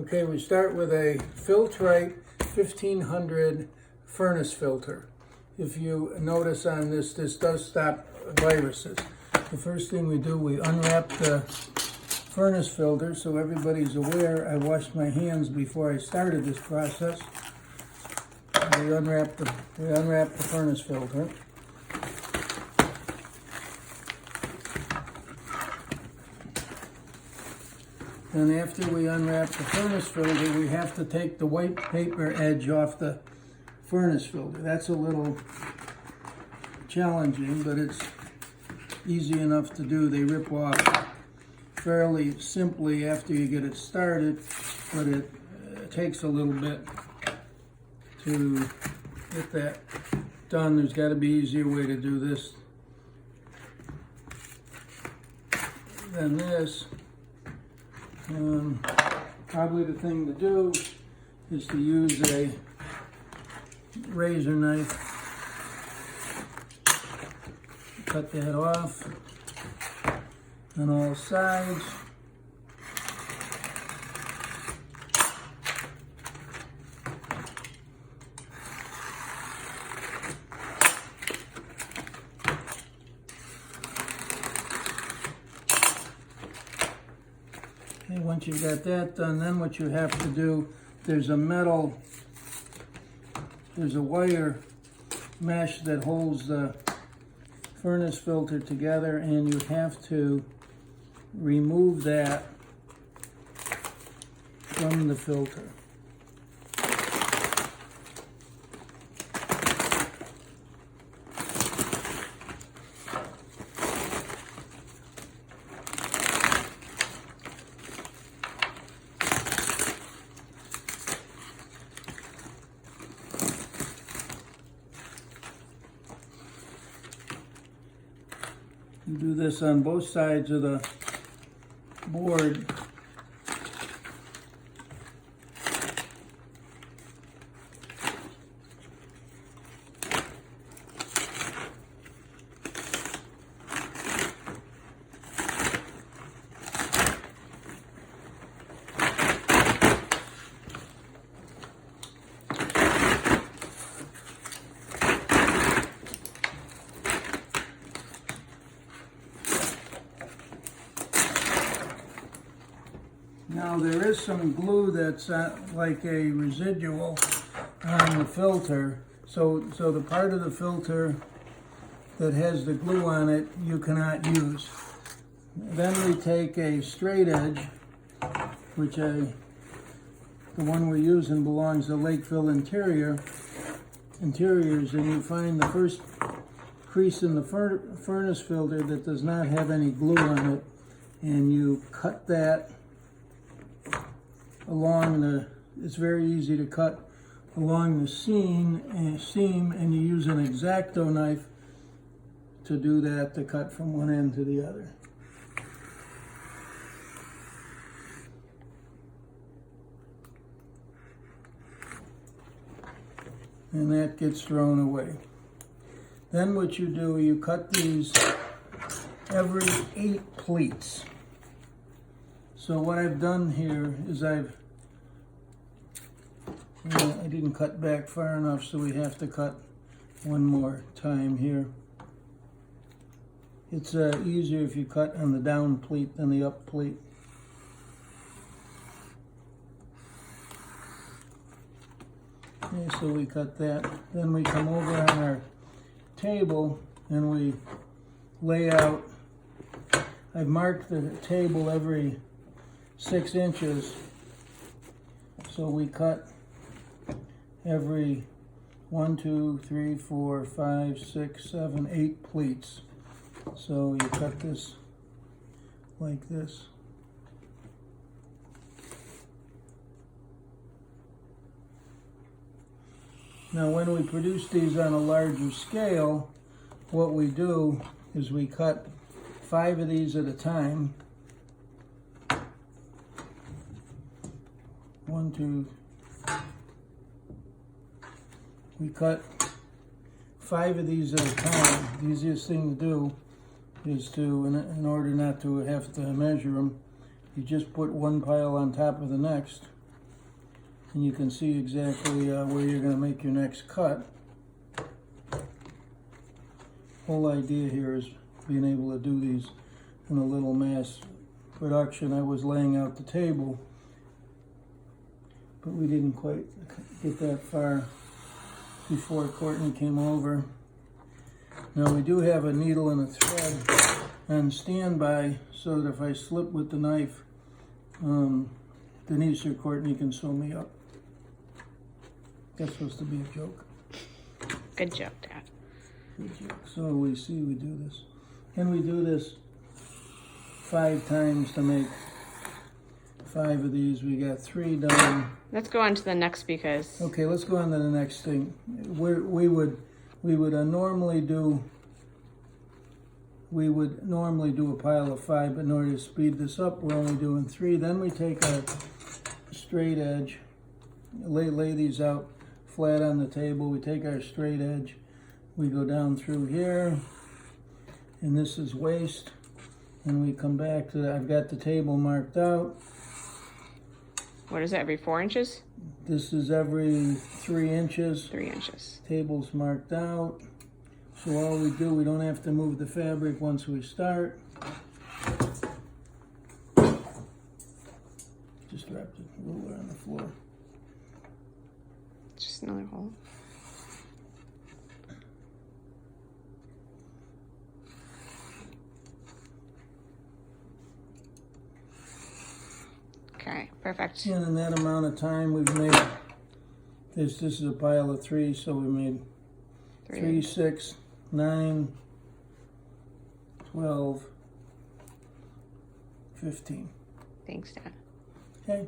Okay, we start with a Filtrite 1500 furnace filter. If you notice on this does stop viruses. The first thing we do, we unwrap the furnace filter so everybody's aware. I washed my hands before I started this process. We unwrap the furnace filter. Then after we unwrap the furnace filter, we have to take the white paper edge off the furnace filter. That's a little challenging, but it's easy enough to do. They rip off fairly simply after you get it started, but it takes a little bit to get that done. There's got to be an easier way to do this than this. Probably the thing to do is to use a razor knife, cut that off on all sides. Okay, once you've got that done, then what you have to do, there's a wire mesh that holds the furnace filter together, and you have to remove that from the filter. You do this on both sides of the board. Now there is some glue that's like a residual on the filter, so the part of the filter that has the glue on it you cannot use. Then we take a straight edge, which the one we're using belongs to Lakeville Interiors, and you find the first crease in the furnace filter that does not have any glue on it, and you cut that along it's very easy to cut along the seam, and you use an X-Acto knife to do that, to cut from one end to the other. And that gets thrown away. Then what you do, you cut these every 8 pleats. So what I've done here is I didn't cut back far enough, so we have to cut one more time here. It's easier if you cut on the down pleat than the up pleat. Okay, so we cut that. Then we come over on our table and we lay out. I've marked the table every 6 inches, so we cut every 1, 2, 3, 4, 5, 6, 7, 8 pleats. So you cut this like this. Now when we produce these on a larger scale, what we do is we cut 5 of these at a time. 1, 2. We cut 5 of these at a time. The easiest thing to do is to, in order not to have to measure them, you just put one pile on top of the next. and you can see exactly where you're going to make your next cut. Whole idea here is being able to do these in a little mass production. I was laying out the table, but we didn't quite get that far before Courtney came over. Now we do have a needle and a thread on standby, so that if I slip with the knife, Denise or Courtney can sew me up. That's supposed to be a joke. Good joke, Dad. Good joke. So we do this. And we do this 5 times to make 5 of these. We got 3 done. Let's go on to the next because Okay, let's go on to the next thing. We would normally do a pile of 5, but in order to speed this up, we're only doing 3. Then we take our straight edge, lay these out flat on the table. We take our straight edge, we go down through here, and this is waist, and we come back to, I've got the table marked out. what is it, every 4 inches? This is every 3 inches. 3 inches. Table's marked out. So all we do, we don't have to move the fabric once we start. Just drop the ruler on the floor. Just another hole. Okay, perfect. And in that amount of time, we've made this. This is a pile of 3, so we made 3, 6, 9, 12, 15. Thanks, Dad. Okay.